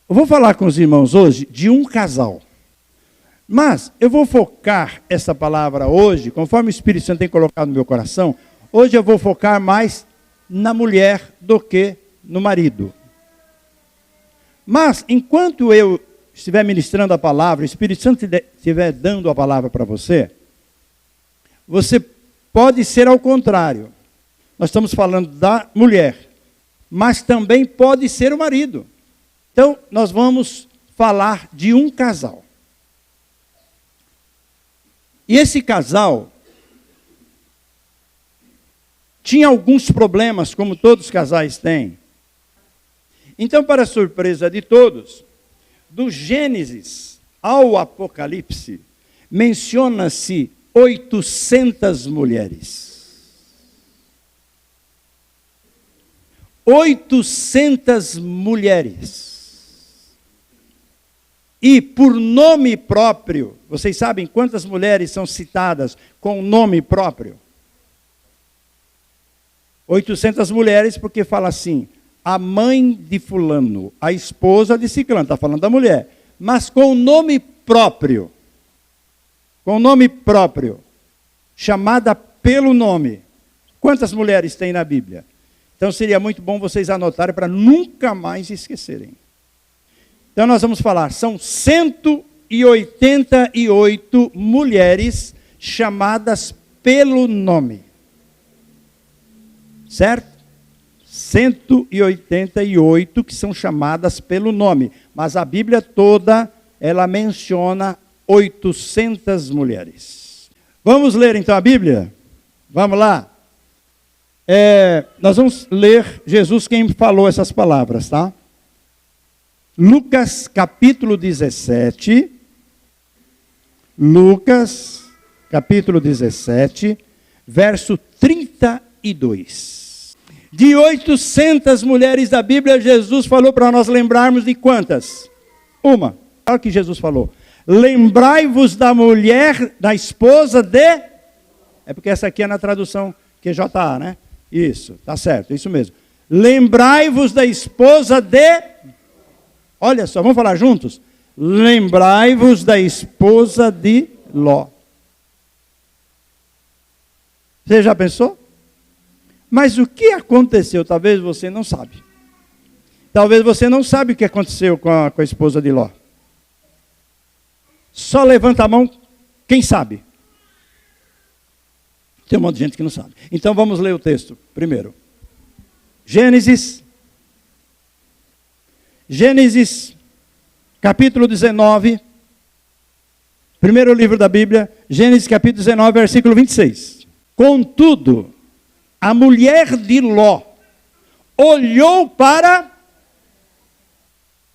Eu vou falar com os irmãos hoje de um casal. Mas eu vou focar essa palavra hoje, conforme o Espírito Santo tem colocado no meu coração, hoje eu vou focar mais na mulher do que no marido. Mas, enquanto eu estiver ministrando a palavra, o Espírito Santo estiver dando a palavra para você, você pode ser ao contrário. Nós estamos falando da mulher, mas também pode ser o marido. Então, nós vamos falar de um casal. E esse casal tinha alguns problemas, como todos os casais têm. Então, para surpresa de todos, do Gênesis ao Apocalipse, menciona-se 800 mulheres. 800 mulheres. E por nome próprio, vocês sabem quantas mulheres são citadas com nome próprio? 800 mulheres, porque fala assim, a mãe de fulano, a esposa de ciclano, está falando da mulher, mas com nome próprio, chamada pelo nome. Quantas mulheres tem na Bíblia? Então seria muito bom vocês anotarem para nunca mais esquecerem. Então nós vamos falar, são 188 mulheres chamadas pelo nome. Certo? 188 que são chamadas pelo nome. Mas a Bíblia toda, ela menciona 800 mulheres. Vamos ler então a Bíblia? Vamos lá. Nós vamos ler Jesus quem falou essas palavras, tá? Lucas capítulo 17. Lucas capítulo 17, verso 32. De 800 mulheres da Bíblia, Jesus falou para nós lembrarmos de quantas? Uma. Olha o que Jesus falou. Lembrai-vos da mulher, da esposa de... É porque essa aqui é na tradução QJA, né? Isso, tá certo, isso mesmo. Lembrai-vos da esposa de... Olha só, vamos falar juntos? Lembrai-vos da esposa de Ló. Você já pensou? Mas o que aconteceu? Talvez você não sabe. Talvez você não sabe o que aconteceu com a esposa de Ló. Só levanta a mão quem sabe. Tem um monte de gente que não sabe. Então vamos ler o texto primeiro. Gênesis capítulo 19. Primeiro livro da Bíblia. Gênesis capítulo 19, versículo 26. Contudo, a mulher de Ló olhou para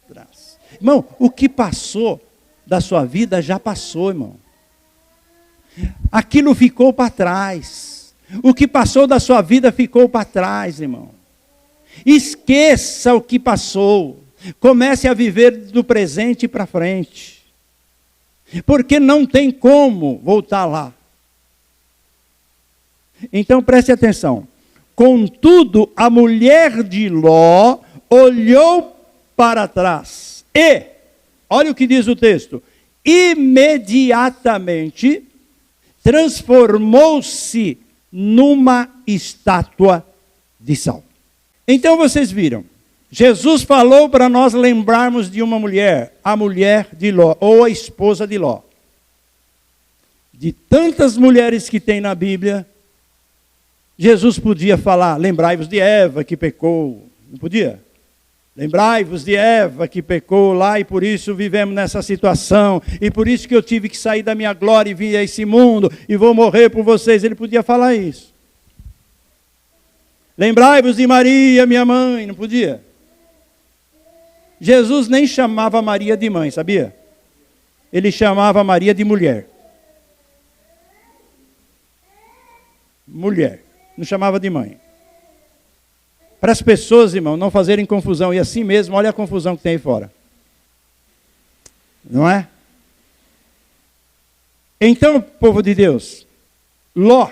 trás. Irmão, o que passou da sua vida já passou, irmão. Aquilo ficou para trás. O que passou da sua vida ficou para trás, irmão. Esqueça o que passou. Comece a viver do presente para frente. Porque não tem como voltar lá. Então preste atenção. Contudo, a mulher de Ló olhou para trás. E, olha o que diz o texto. Imediatamente transformou-se numa estátua de sal. Então vocês viram. Jesus falou para nós lembrarmos de uma mulher, a mulher de Ló, ou a esposa de Ló. De tantas mulheres que tem na Bíblia, Jesus podia falar, lembrai-vos de Eva que pecou, não podia? Lembrai-vos de Eva que pecou lá e por isso vivemos nessa situação, e por isso que eu tive que sair da minha glória e vir a esse mundo, e vou morrer por vocês. Ele podia falar isso. Lembrai-vos de Maria, minha mãe, não podia? Jesus nem chamava Maria de mãe, sabia? Ele chamava Maria de mulher. Mulher, não chamava de mãe. Para as pessoas, irmão, não fazerem confusão, e assim mesmo, olha a confusão que tem aí fora. Não é? Então, povo de Deus, Ló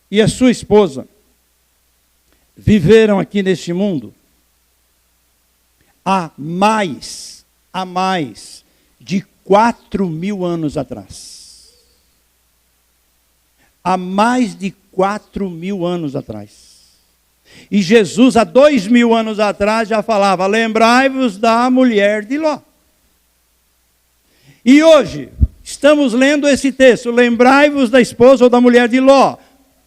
e a sua esposa viveram aqui neste mundo há mais de 4.000 anos atrás. Há mais de 4.000 anos atrás. E Jesus, há 2.000 anos atrás, já falava: lembrai-vos da mulher de Ló. E hoje, estamos lendo esse texto: lembrai-vos da esposa ou da mulher de Ló.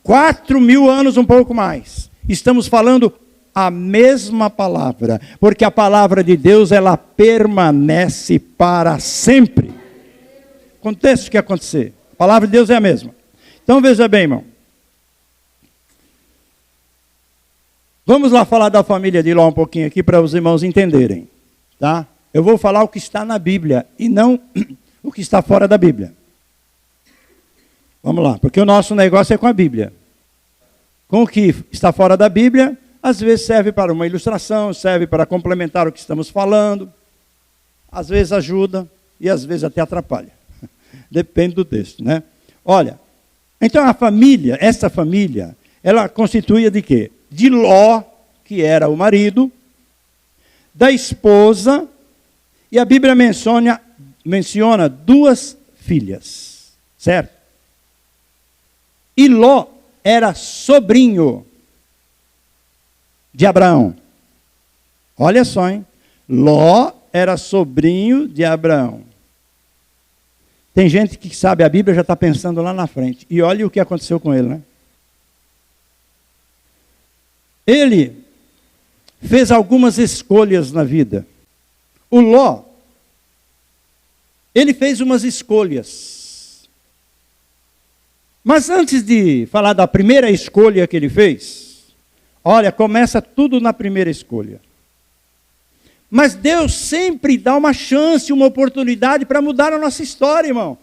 4.000 anos, um pouco mais. Estamos falando a mesma palavra, porque a palavra de Deus, ela permanece para sempre. Aconteça o que acontecer, a palavra de Deus é a mesma. Então veja bem, irmão. Vamos lá falar da família de Ló um pouquinho aqui, para os irmãos entenderem, tá? Eu vou falar o que está na Bíblia, e não o que está fora da Bíblia. Vamos lá, porque o nosso negócio é com a Bíblia. Com o que está fora da Bíblia, às vezes serve para uma ilustração, serve para complementar o que estamos falando, às vezes ajuda e às vezes até atrapalha. Depende do texto, né? Olha, então a família, essa família, ela constituía de quê? De Ló, que era o marido, da esposa, e a Bíblia menciona 2 filhas, certo? E Ló era sobrinho de Abraão. Olha só, hein? Ló era sobrinho de Abraão. Tem gente que sabe a Bíblia, já está pensando lá na frente. E olha o que aconteceu com ele, né? Ele fez algumas escolhas na vida. O Ló, ele fez umas escolhas. Mas antes de falar da primeira escolha que ele fez, olha, começa tudo na primeira escolha. Mas Deus sempre dá uma chance, uma oportunidade para mudar a nossa história, irmão.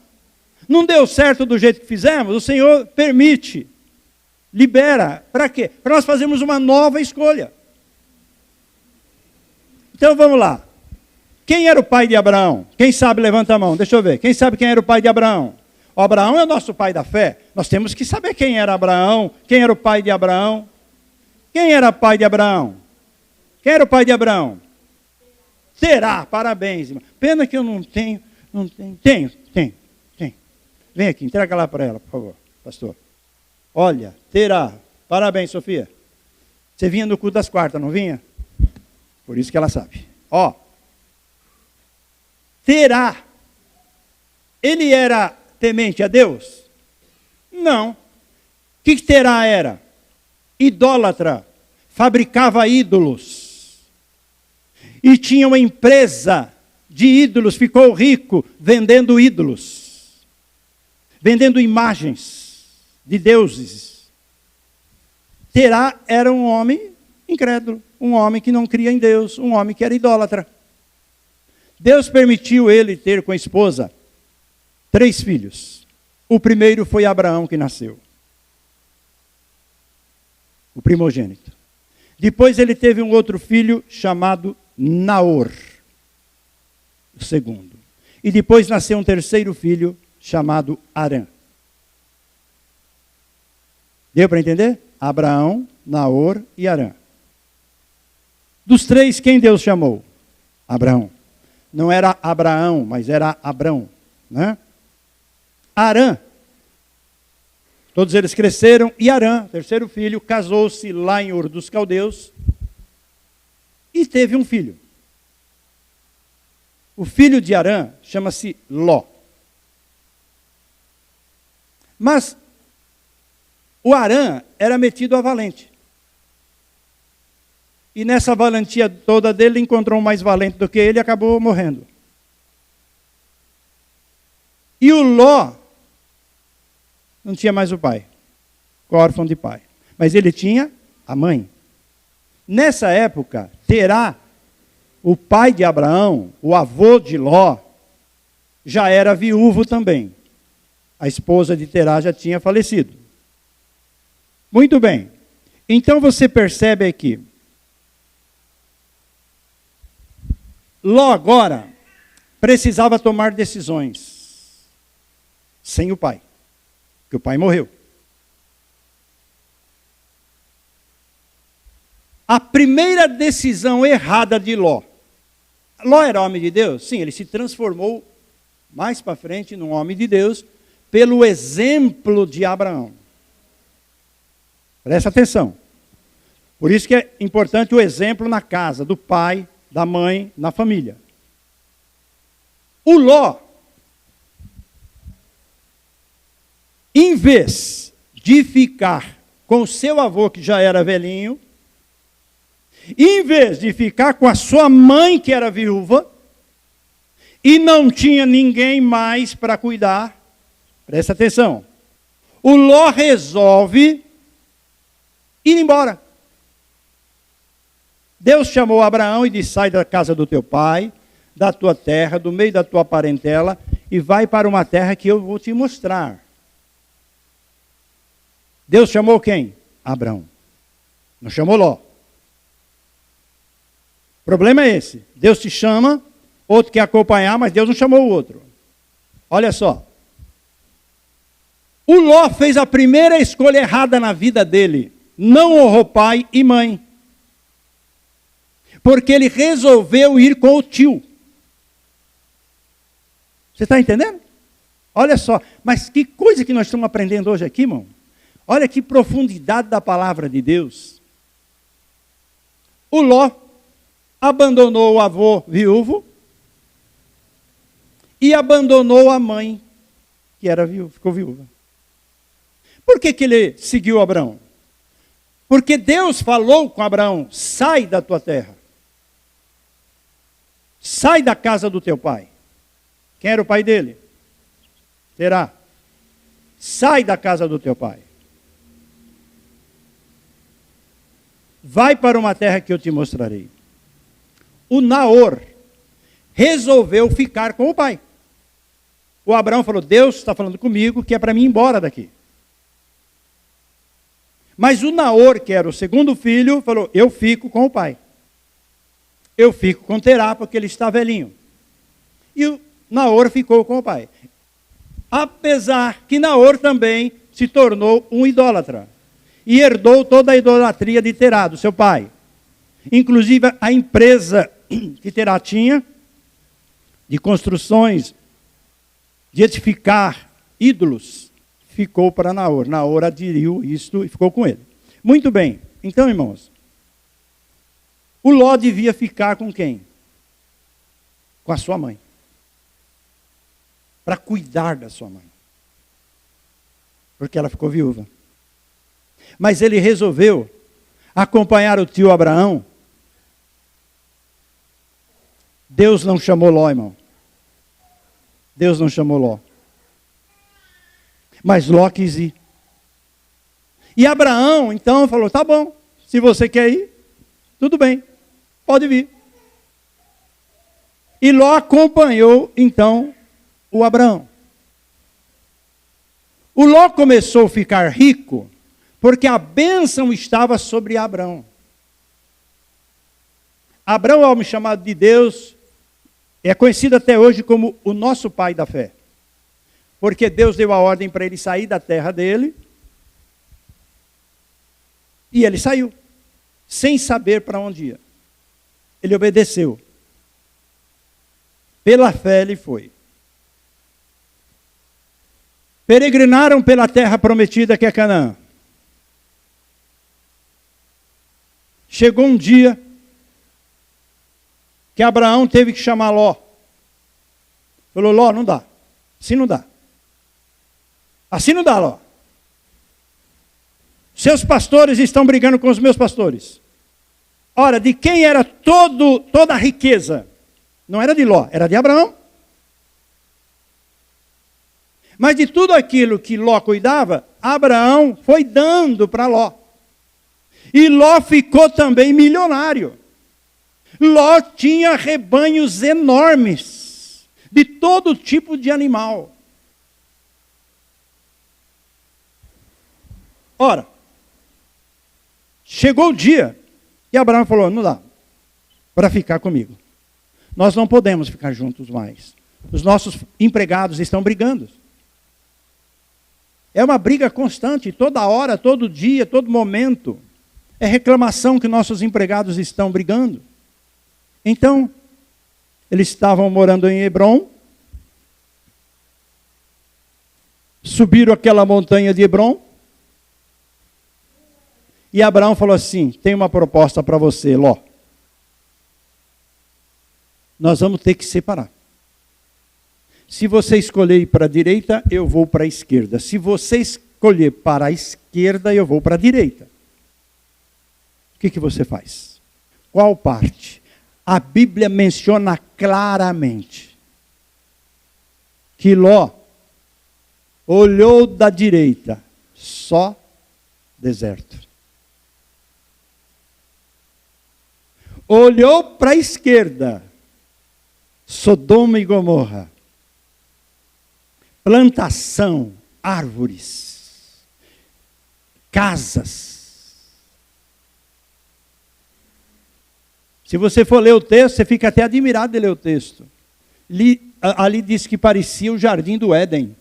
Não deu certo do jeito que fizemos, o Senhor permite, libera. Para quê? Para nós fazermos uma nova escolha. Então vamos lá. Quem era o pai de Abraão? Quem sabe, levanta a mão. Deixa eu ver. Quem sabe quem era o pai de Abraão? O Abraão é o nosso pai da fé. Nós temos que saber quem era Abraão, quem era o pai de Abraão. Quem era o pai de Abraão? Quem era o pai de Abraão? Terá, parabéns, irmão. Pena que eu não tenho. Tenho. Vem aqui, entrega lá para ela, por favor, pastor. Olha, Terá. Parabéns, Sofia. Você vinha no culto das quartas, não vinha? Por isso que ela sabe. Ó. Terá. Ele era temente a Deus? Não. O que Terá era? Idólatra. Fabricava ídolos. E tinha uma empresa de ídolos, ficou rico vendendo ídolos. Vendendo imagens de deuses. Terá era um homem incrédulo, um homem que não cria em Deus, um homem que era idólatra. Deus permitiu ele ter com a esposa 3 filhos. O primeiro foi Abraão que nasceu. O primogênito. Depois ele teve um outro filho chamado Naor. O segundo. E depois nasceu um terceiro filho chamado Arã. Deu para entender? Abraão, Naor e Arã. Dos 3, quem Deus chamou? Abraão. Não era Abraão, mas era Abrão, né? Arã. Todos eles cresceram e Arã, terceiro filho, casou-se lá em Ur dos Caldeus e teve um filho. O filho de Arã chama-se Ló. Mas o Arã era metido a valente. E nessa valentia toda dele, encontrou um mais valente do que ele e acabou morrendo. E o Ló não tinha mais o pai, órfão de pai. Mas ele tinha a mãe. Nessa época, Terá, o pai de Abraão, o avô de Ló, já era viúvo também. A esposa de Terá já tinha falecido. Muito bem. Então você percebe aqui. Ló agora precisava tomar decisões sem o pai. Porque o pai morreu. A primeira decisão errada de Ló Ló era homem de Deus? Sim, ele se transformou mais para frente num homem de Deus pelo exemplo de Abraão. Presta atenção. Por isso que é importante o exemplo na casa, do pai, da mãe, na família. O Ló, em vez de ficar com o seu avô, que já era velhinho, em vez de ficar com a sua mãe, que era viúva, e não tinha ninguém mais para cuidar, presta atenção, o Ló resolve ir embora. Deus chamou Abraão e disse: sai da casa do teu pai, da tua terra, do meio da tua parentela, e vai para uma terra que eu vou te mostrar. Deus chamou quem? Abraão. Não chamou Ló. O problema é esse. Deus te chama, outro quer acompanhar, mas Deus não chamou o outro. Olha só. O Ló fez a primeira escolha errada na vida dele. Não honrou pai e mãe. Porque ele resolveu ir com o tio. Você está entendendo? Olha só. Mas que coisa que nós estamos aprendendo hoje aqui, irmão. Olha que profundidade da palavra de Deus. O Ló abandonou o avô viúvo e abandonou a mãe, que era viúva, ficou viúva. Por que ele seguiu Abraão? Porque Deus falou com Abraão: sai da tua terra. Sai da casa do teu pai. Quem era o pai dele? Terá. Sai da casa do teu pai. Vai para uma terra que eu te mostrarei. O Naor resolveu ficar com o pai. O Abraão falou: Deus está falando comigo que é para mim ir embora daqui. Mas o Naor, que era o segundo filho, falou: eu fico com o pai. Eu fico com Terá, porque ele está velhinho. E o Naor ficou com o pai. Apesar que Naor também se tornou um idólatra. E herdou toda a idolatria de Terá, do seu pai. Inclusive a empresa que Terá tinha, de construções, de edificar ídolos, ficou para Naor. Naor aderiu isto e ficou com ele. Muito bem. Então, irmãos, o Ló devia ficar com quem? Com a sua mãe. Para cuidar da sua mãe. Porque ela ficou viúva. Mas ele resolveu acompanhar o tio Abraão. Deus não chamou Ló, irmão. Deus não chamou Ló. Mas Ló quis ir. E Abraão, então, falou: tá bom, se você quer ir, tudo bem, pode vir. E Ló acompanhou, então, o Abraão. O Ló começou a ficar rico, porque a bênção estava sobre Abraão. Abraão, homem chamado de Deus, é conhecido até hoje como o nosso pai da fé. Porque Deus deu a ordem para ele sair da terra dele. E ele saiu, sem saber para onde ia. Ele obedeceu. Pela fé ele foi. Peregrinaram pela terra prometida que é Canaã. Chegou um dia que Abraão teve que chamar Ló. Falou: Ló, não dá. Assim não dá. Assim não dá, Ló. Seus pastores estão brigando com os meus pastores. Ora, de quem era toda a riqueza? Não era de Ló, era de Abraão. Mas de tudo aquilo que Ló cuidava, Abraão foi dando para Ló. E Ló ficou também milionário. Ló tinha rebanhos enormes, de todo tipo de animal. Ora, chegou o dia que Abraão falou: não dá para ficar comigo. Nós não podemos ficar juntos mais. Os nossos empregados estão brigando. É uma briga constante, toda hora, todo dia, todo momento. É reclamação que nossos empregados estão brigando. Então, Eles estavam morando em Hebrom. Subiram aquela montanha de Hebrom. E Abraão falou assim: tem uma proposta para você, Ló. Nós vamos ter que separar. Se você escolher ir para a direita, eu vou para a esquerda. Se você escolher para a esquerda, eu vou para a direita. O que você faz? Qual parte? A Bíblia menciona claramente que Ló olhou da direita, só deserto. Olhou para a esquerda, Sodoma e Gomorra. Plantação, árvores, casas. Se você for ler o texto, você fica até admirado de ler o texto. Ali diz que parecia o jardim do Éden,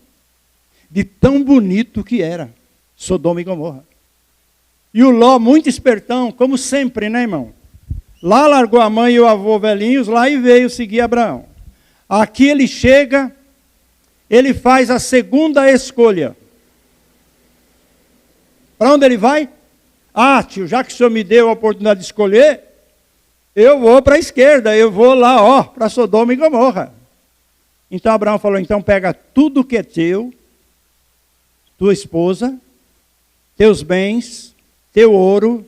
de tão bonito que era Sodoma e Gomorra. E o Ló, muito espertão, como sempre, né, irmão? Lá largou a mãe e o avô velhinhos, lá e veio seguir Abraão. Aqui ele chega, ele faz a segunda escolha. Para onde ele vai? Ah, tio, já que o senhor me deu a oportunidade de escolher, eu vou para a esquerda, eu vou lá, para Sodoma e Gomorra. Então Abraão falou: então pega tudo que é teu, tua esposa, teus bens, teu ouro,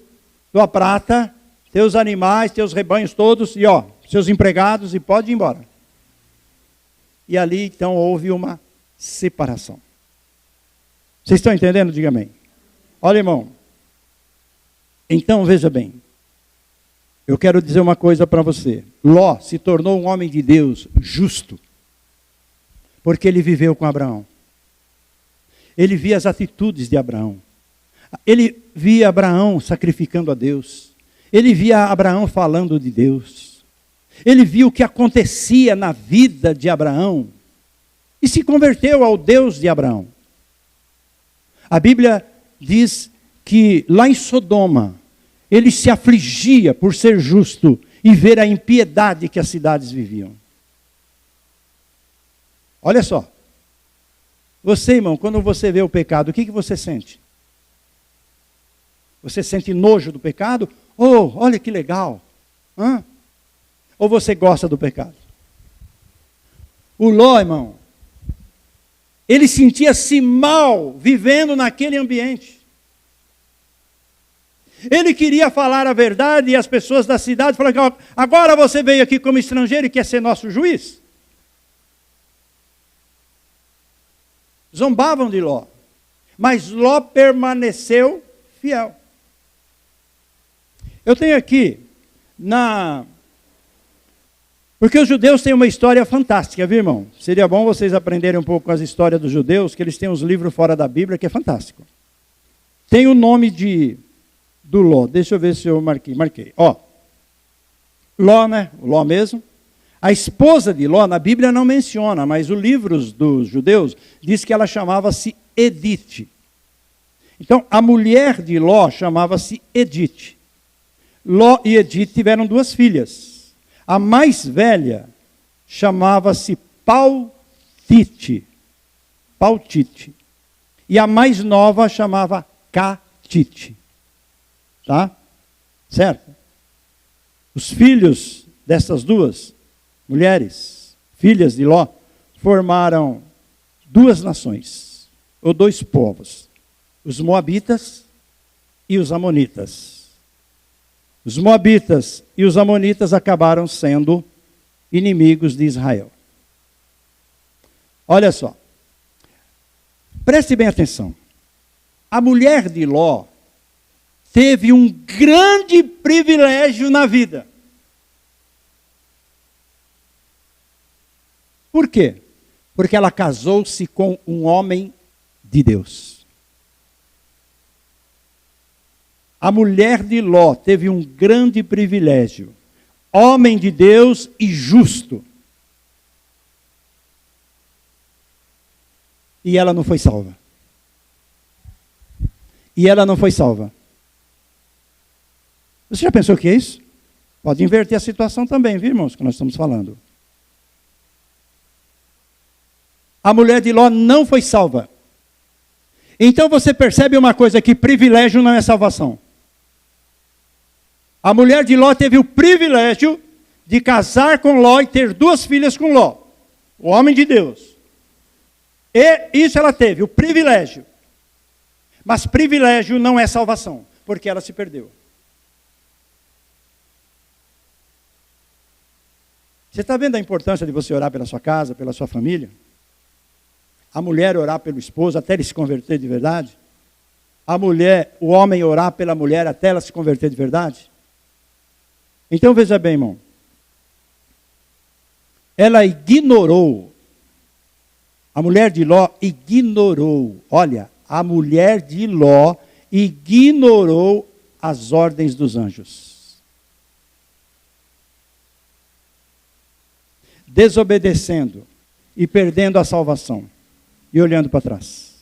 tua prata, teus animais, teus rebanhos todos, e seus empregados, e pode ir embora. E ali então houve uma separação. Vocês estão entendendo? Diga amém. Olha, irmão. Então veja bem. Eu quero dizer uma coisa para você. Ló se tornou um homem de Deus justo, porque ele viveu com Abraão. Ele via as atitudes de Abraão. Ele via Abraão sacrificando a Deus. Ele via Abraão falando de Deus. Ele viu o que acontecia na vida de Abraão. E se converteu ao Deus de Abraão. A Bíblia diz que lá em Sodoma, ele se afligia por ser justo e ver a impiedade que as cidades viviam. Olha só. Você, irmão, quando você vê o pecado, o que você sente? Você sente nojo do pecado? Olha que legal. Ou você gosta do pecado? O Ló, irmão, ele sentia-se mal vivendo naquele ambiente. Ele queria falar a verdade e as pessoas da cidade falaram: agora você veio aqui como estrangeiro e quer ser nosso juiz? Zombavam de Ló. Mas Ló permaneceu fiel. Eu tenho aqui, porque os judeus têm uma história fantástica, viu, irmão? Seria bom vocês aprenderem um pouco com as histórias dos judeus, que eles têm uns livros fora da Bíblia que é fantástico. Tem o nome do Ló. Deixa eu ver se eu marquei. Ló, né? O Ló mesmo. A esposa de Ló, na Bíblia não menciona, mas os livros dos judeus diz que ela chamava-se Edite. Então, a mulher de Ló chamava-se Edite. Ló e Edite tiveram 2 filhas. A mais velha chamava-se Pautite. E a mais nova chamava Catite. Tá? Certo? Os filhos dessas 2 mulheres, filhas de Ló, formaram 2 nações, ou 2 povos. Os Moabitas e os Amonitas. Os Moabitas e os Amonitas acabaram sendo inimigos de Israel. Olha só. Preste bem atenção. A mulher de Ló teve um grande privilégio na vida. Por quê? Porque ela casou-se com um homem de Deus. A mulher de Ló teve um grande privilégio. Homem de Deus e justo. E ela não foi salva. Você já pensou o que é isso? Pode inverter a situação também, viu, irmãos, que nós estamos falando. A mulher de Ló não foi salva. Então você percebe uma coisa, que privilégio não é salvação. A mulher de Ló teve o privilégio de casar com Ló e ter 2 filhas com Ló, o homem de Deus. E isso ela teve, o privilégio. Mas privilégio não é salvação, porque ela se perdeu. Você está vendo a importância de você orar pela sua casa, pela sua família? A mulher orar pelo esposo até ele se converter de verdade? O homem orar pela mulher até ela se converter de verdade? Então veja bem, irmão. Ela ignorou. A mulher de Ló ignorou. Olha, a mulher de Ló ignorou as ordens dos anjos. Desobedecendo e perdendo a salvação. E olhando para trás.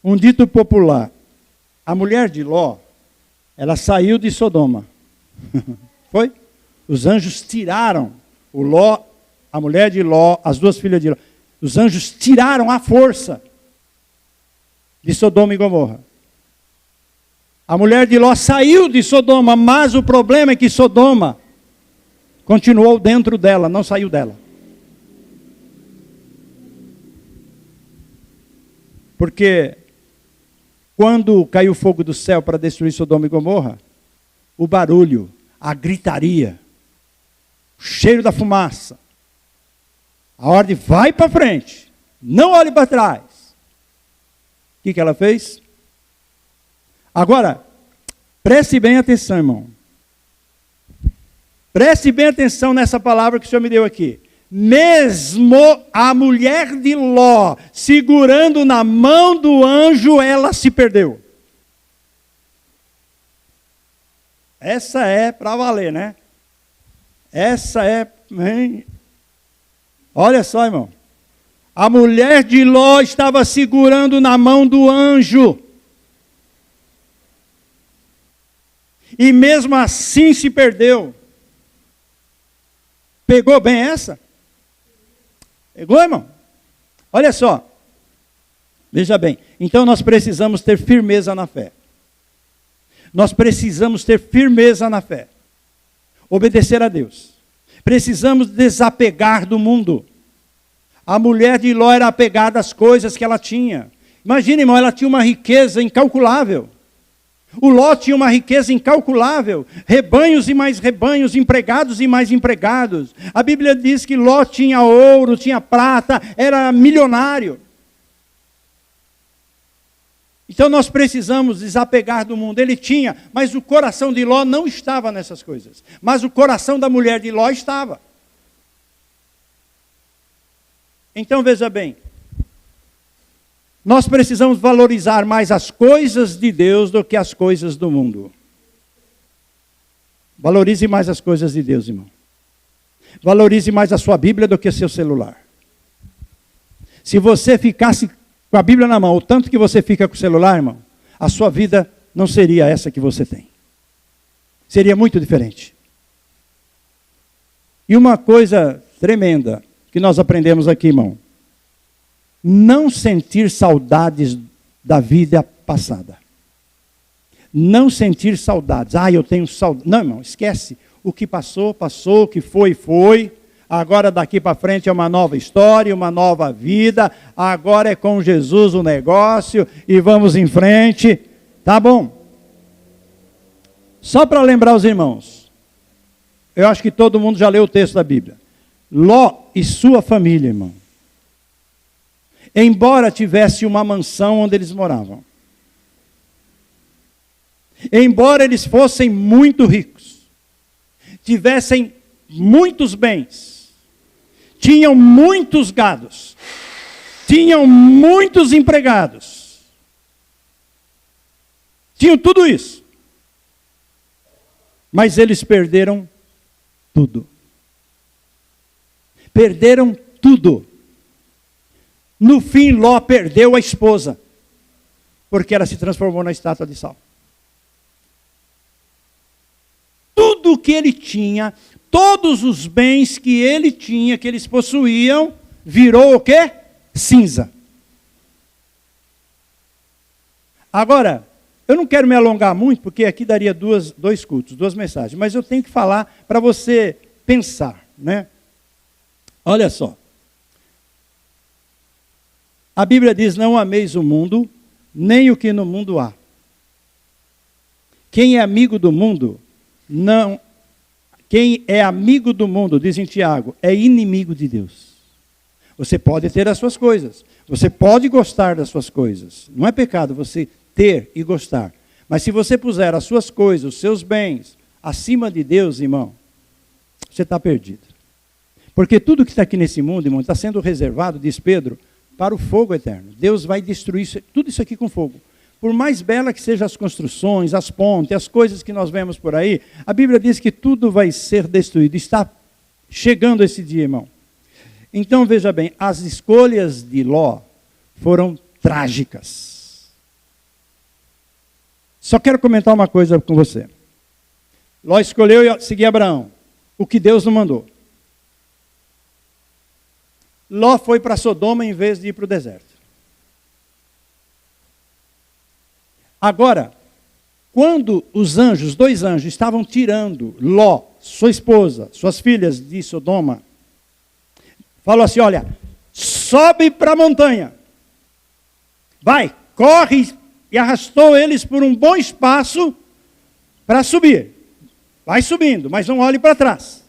Um dito popular. A mulher de Ló, ela saiu de Sodoma. Foi? Os anjos tiraram o Ló, a mulher de Ló, as 2 filhas de Ló. Os anjos tiraram à força de Sodoma e Gomorra. A mulher de Ló saiu de Sodoma, mas o problema é que Sodoma continuou dentro dela, não saiu dela. Porque quando caiu fogo do céu para destruir Sodoma e Gomorra, o barulho, a gritaria, o cheiro da fumaça, a ordem vai para frente, não olhe para trás. O que ela fez? Agora, preste bem atenção, irmão. Preste bem atenção nessa palavra que o Senhor me deu aqui. Mesmo a mulher de Ló, segurando na mão do anjo, ela se perdeu. Essa é para valer, né? Essa é... Hein? Olha só, irmão. A mulher de Ló estava segurando na mão do anjo. E mesmo assim se perdeu. Pegou bem essa? Pegou, irmão? Olha só. Veja bem. Então nós precisamos ter firmeza na fé. Nós precisamos ter firmeza na fé. Obedecer a Deus. Precisamos desapegar do mundo. A mulher de Ló era apegada às coisas que ela tinha. Imagina, irmão, ela tinha uma riqueza incalculável. O Ló tinha uma riqueza incalculável. Rebanhos e mais rebanhos, empregados e mais empregados. A Bíblia diz que Ló tinha ouro, tinha prata, era milionário. Então nós precisamos desapegar do mundo. Ele tinha, mas o coração de Ló não estava nessas coisas. Mas o coração da mulher de Ló estava. Então veja bem. Nós precisamos valorizar mais as coisas de Deus do que as coisas do mundo. Valorize mais as coisas de Deus, irmão. Valorize mais a sua Bíblia do que o seu celular. Se você ficasse com a Bíblia na mão, o tanto que você fica com o celular, irmão, a sua vida não seria essa que você tem. Seria muito diferente. E uma coisa tremenda que nós aprendemos aqui, irmão. Não sentir saudades da vida passada. Não sentir saudades. Eu tenho saudade. Não, irmão, esquece. O que passou, passou. O que foi, foi. Agora daqui para frente é uma nova história, uma nova vida. Agora é com Jesus o negócio e vamos em frente. Tá bom. Só para lembrar os irmãos. Eu acho que todo mundo já leu o texto da Bíblia. Ló e sua família, irmão. Embora tivesse uma mansão onde eles moravam. Embora eles fossem muito ricos. Tivessem muitos bens. Tinham muitos gados. Tinham muitos empregados. Tinham tudo isso. Mas eles perderam tudo. Perderam tudo. No fim, Ló perdeu a esposa, porque ela se transformou na estátua de sal. Tudo que ele tinha, todos os bens que ele tinha, que eles possuíam, virou o quê? Cinza. Agora, eu não quero me alongar muito, porque aqui daria dois cultos, 2 mensagens, mas eu tenho que falar para você pensar, né? Olha só. A Bíblia diz, não ameis o mundo, nem o que no mundo há. Quem é amigo do mundo, quem é amigo do mundo, diz em Tiago, é inimigo de Deus. Você pode ter as suas coisas, você pode gostar das suas coisas. Não é pecado você ter e gostar. Mas se você puser as suas coisas, os seus bens, acima de Deus, irmão, você está perdido. Porque tudo que está aqui nesse mundo, irmão, está sendo reservado, diz Pedro, para o fogo eterno. Deus vai destruir tudo isso aqui com fogo. Por mais bela que sejam as construções, as pontes, as coisas que nós vemos por aí, a Bíblia diz que tudo vai ser destruído. Está chegando esse dia, irmão. Então, veja bem, as escolhas de Ló foram trágicas. Só quero comentar uma coisa com você. Ló escolheu seguir Abraão, o que Deus não mandou. Ló foi para Sodoma em vez de ir para o deserto. Agora, quando os anjos, 2 anjos, estavam tirando Ló, sua esposa, suas filhas de Sodoma, falou assim, olha, sobe para a montanha. Vai, corre, e arrastou eles por um bom espaço para subir. Vai subindo, mas não olhe para trás.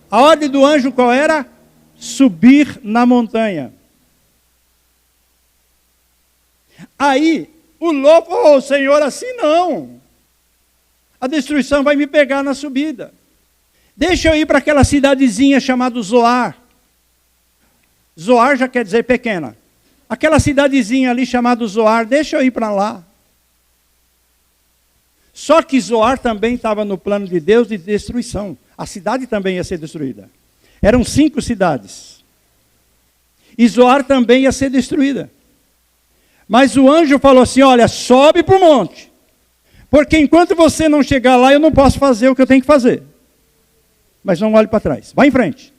A ordem do anjo qual era? Subir na montanha. Aí, o Ló falou, oh, Senhor, assim não. A destruição vai me pegar na subida. Deixa eu ir para aquela cidadezinha chamada Zoar. Zoar já quer dizer pequena. Aquela cidadezinha ali chamada Zoar, deixa eu ir para lá. Só que Zoar também estava no plano de Deus de destruição. A cidade também ia ser destruída. Eram 5 cidades. E Zoar também ia ser destruída. Mas o anjo falou assim, olha, sobe para o monte. Porque enquanto você não chegar lá, eu não posso fazer o que eu tenho que fazer. Mas não olhe para trás. Vai em frente.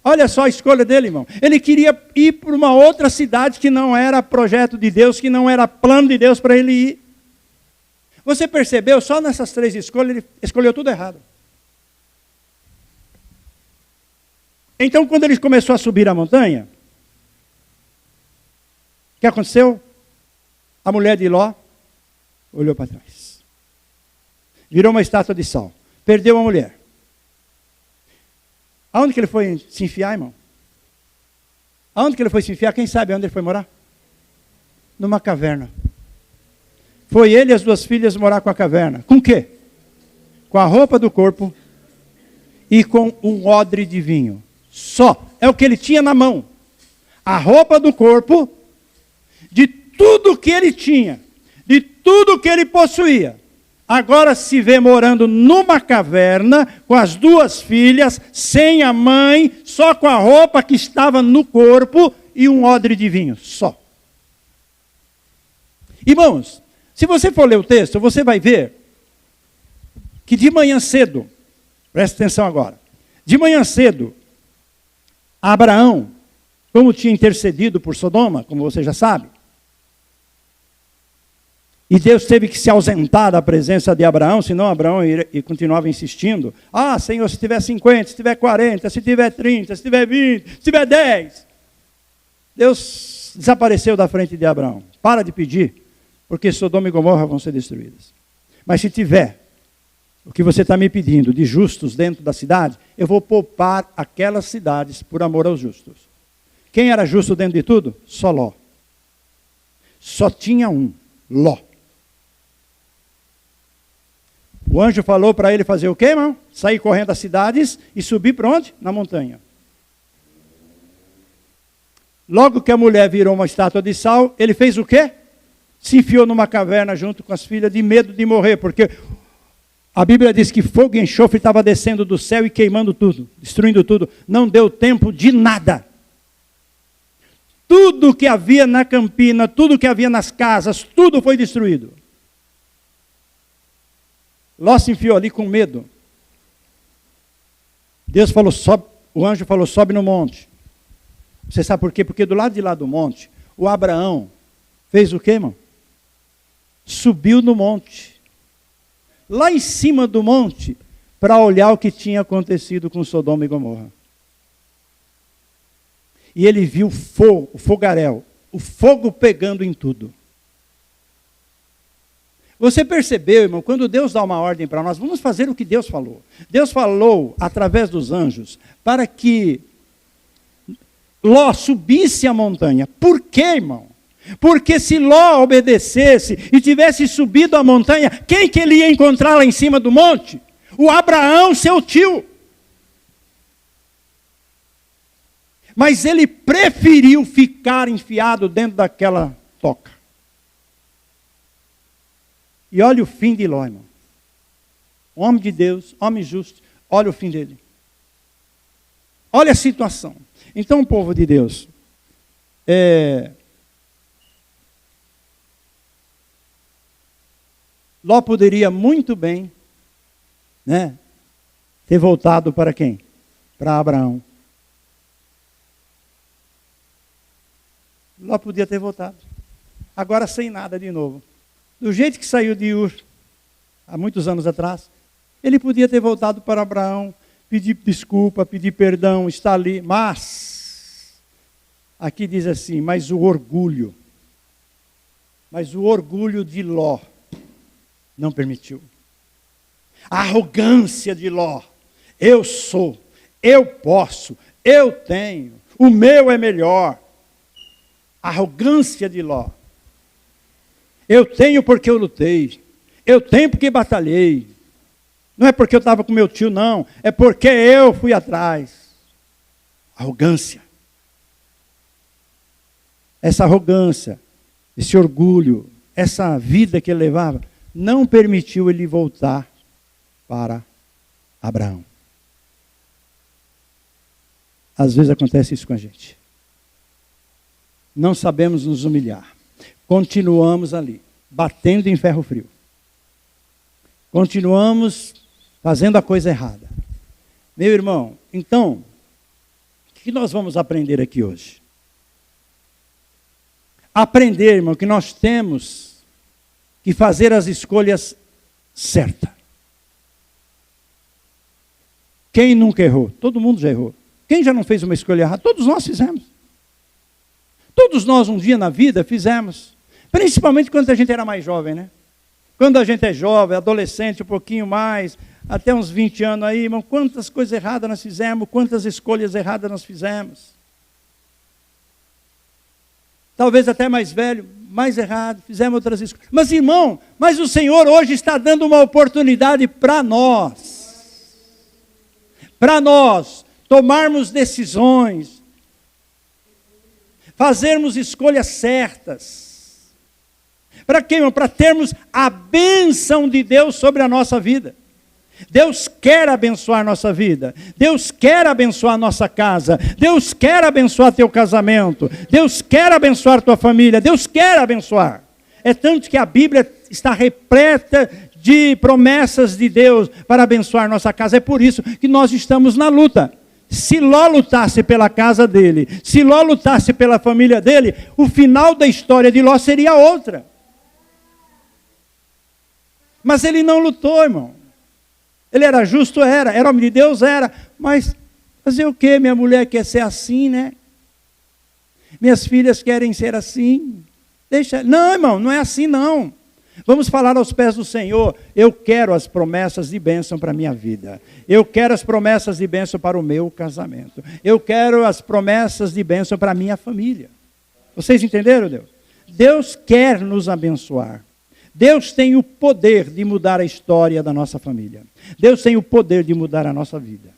Olha só a escolha dele, irmão. Ele queria ir para uma outra cidade que não era projeto de Deus, que não era plano de Deus para ele ir. Você percebeu? Só nessas 3 escolhas, ele escolheu tudo errado. Então, quando ele começou a subir a montanha, o que aconteceu? A mulher de Ló olhou para trás. Virou uma estátua de sal. Perdeu a mulher. Aonde que ele foi se enfiar, irmão? Aonde que ele foi se enfiar? Quem sabe onde ele foi morar? Numa caverna. Foi ele e as 2 filhas morar com a caverna. Com o quê? Com a roupa do corpo e com um odre de vinho. Só. É o que ele tinha na mão. A roupa do corpo, de tudo que ele tinha, de tudo que ele possuía. Agora se vê morando numa caverna, com as 2 filhas, sem a mãe, só com a roupa que estava no corpo e um odre de vinho, só. Irmãos, se você for ler o texto, você vai ver que de manhã cedo, presta atenção agora, de manhã cedo, Abraão, como tinha intercedido por Sodoma, como você já sabe, e Deus teve que se ausentar da presença de Abraão, senão Abraão continuava insistindo. Ah, Senhor, se tiver 50, se tiver 40, se tiver 30, se tiver 20, se tiver 10. Deus desapareceu da frente de Abraão. Para de pedir, porque Sodoma e Gomorra vão ser destruídas. Mas se tiver o que você está me pedindo de justos dentro da cidade, eu vou poupar aquelas cidades por amor aos justos. Quem era justo dentro de tudo? Só Ló. Só tinha um, Ló. O anjo falou para ele fazer o quê, irmão? Sair correndo das cidades e subir para onde? Na montanha. Logo que a mulher virou uma estátua de sal, ele fez o quê? Se enfiou numa caverna junto com as filhas de medo de morrer, porque a Bíblia diz que fogo e enxofre estava descendo do céu e queimando tudo, destruindo tudo. Não deu tempo de nada. Tudo que havia na campina, tudo que havia nas casas, tudo foi destruído. Ló se enfiou ali com medo. Deus falou, sobe, o anjo falou, sobe no monte. Você sabe por quê? Porque do lado de lá do monte, o Abraão fez o quê, irmão? Subiu no monte. Lá em cima do monte, para olhar o que tinha acontecido com Sodoma e Gomorra. E ele viu fogo, o fogaréu, o fogo pegando em tudo. Você percebeu, irmão, quando Deus dá uma ordem para nós, vamos fazer o que Deus falou. Deus falou, através dos anjos, para que Ló subisse a montanha. Por quê, irmão? Porque se Ló obedecesse e tivesse subido a montanha, quem que ele ia encontrar lá em cima do monte? O Abraão, seu tio. Mas ele preferiu ficar enfiado dentro daquela toca. E olha o fim de Ló, irmão. Homem de Deus, homem justo, olha o fim dele. Olha a situação. Então, povo de Deus, Ló poderia muito bem, né, ter voltado para quem? Para Abraão. Ló podia ter voltado. Agora sem nada de novo. Do jeito que saiu de Ur, há muitos anos atrás, ele podia ter voltado para Abraão, pedir desculpa, pedir perdão, estar ali. Mas, aqui diz assim, mas o orgulho de Ló não permitiu. A arrogância de Ló, eu sou, eu posso, eu tenho, o meu é melhor. A arrogância de Ló. Eu tenho porque eu lutei. Eu tenho porque batalhei. Não é porque eu estava com meu tio, não. É porque eu fui atrás. Arrogância. Essa arrogância, esse orgulho, essa vida que ele levava, não permitiu ele voltar para Abraão. Às vezes acontece isso com a gente. Não sabemos nos humilhar. Continuamos ali, batendo em ferro frio. Continuamos fazendo a coisa errada. Meu irmão, então, o que nós vamos aprender aqui hoje? Aprender, irmão, que nós temos que fazer as escolhas certas. Quem nunca errou? Todo mundo já errou. Quem já não fez uma escolha errada? Todos nós fizemos. Todos nós um dia na vida fizemos. Principalmente quando a gente era mais jovem, né? Quando a gente é jovem, adolescente, um pouquinho mais, até uns 20 anos aí, irmão, quantas coisas erradas nós fizemos, quantas escolhas erradas nós fizemos. Talvez até mais velho, mais errado, fizemos outras escolhas. Mas, irmão, mas o Senhor hoje está dando uma oportunidade para nós. Para nós tomarmos decisões, fazermos escolhas certas. Para quê, irmão? Para termos a bênção de Deus sobre a nossa vida. Deus quer abençoar a nossa vida. Deus quer abençoar a nossa casa. Deus quer abençoar teu casamento. Deus quer abençoar tua família. Deus quer abençoar. É tanto que a Bíblia está repleta de promessas de Deus para abençoar nossa casa. É por isso que nós estamos na luta. Se Ló lutasse pela casa dele, se Ló lutasse pela família dele, o final da história de Ló seria outra. Mas ele não lutou, irmão. Ele era justo, era homem de Deus, era. Mas fazer o quê? Minha mulher quer ser assim, né? Minhas filhas querem ser assim. Deixa. Não, irmão, não é assim não. Vamos falar aos pés do Senhor. Eu quero as promessas de bênção para a minha vida. Eu quero as promessas de bênção para o meu casamento. Eu quero as promessas de bênção para a minha família. Vocês entenderam, Deus? Deus quer nos abençoar. Deus tem o poder de mudar a história da nossa família. Deus tem o poder de mudar a nossa vida.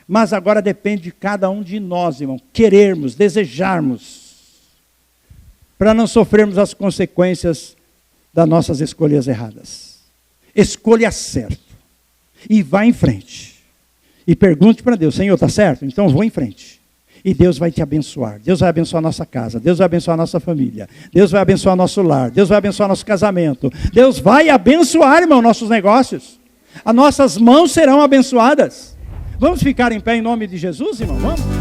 Mas agora depende de cada um de nós, irmão, querermos, desejarmos, para não sofrermos as consequências das nossas escolhas erradas. Escolha certo. E vá em frente. E pergunte para Deus, Senhor, está certo? Então vou em frente. E Deus vai te abençoar. Deus vai abençoar a nossa casa. Deus vai abençoar a nossa família. Deus vai abençoar nosso lar. Deus vai abençoar nosso casamento. Deus vai abençoar, irmão, nossos negócios. As nossas mãos serão abençoadas. Vamos ficar em pé em nome de Jesus, irmão? Vamos?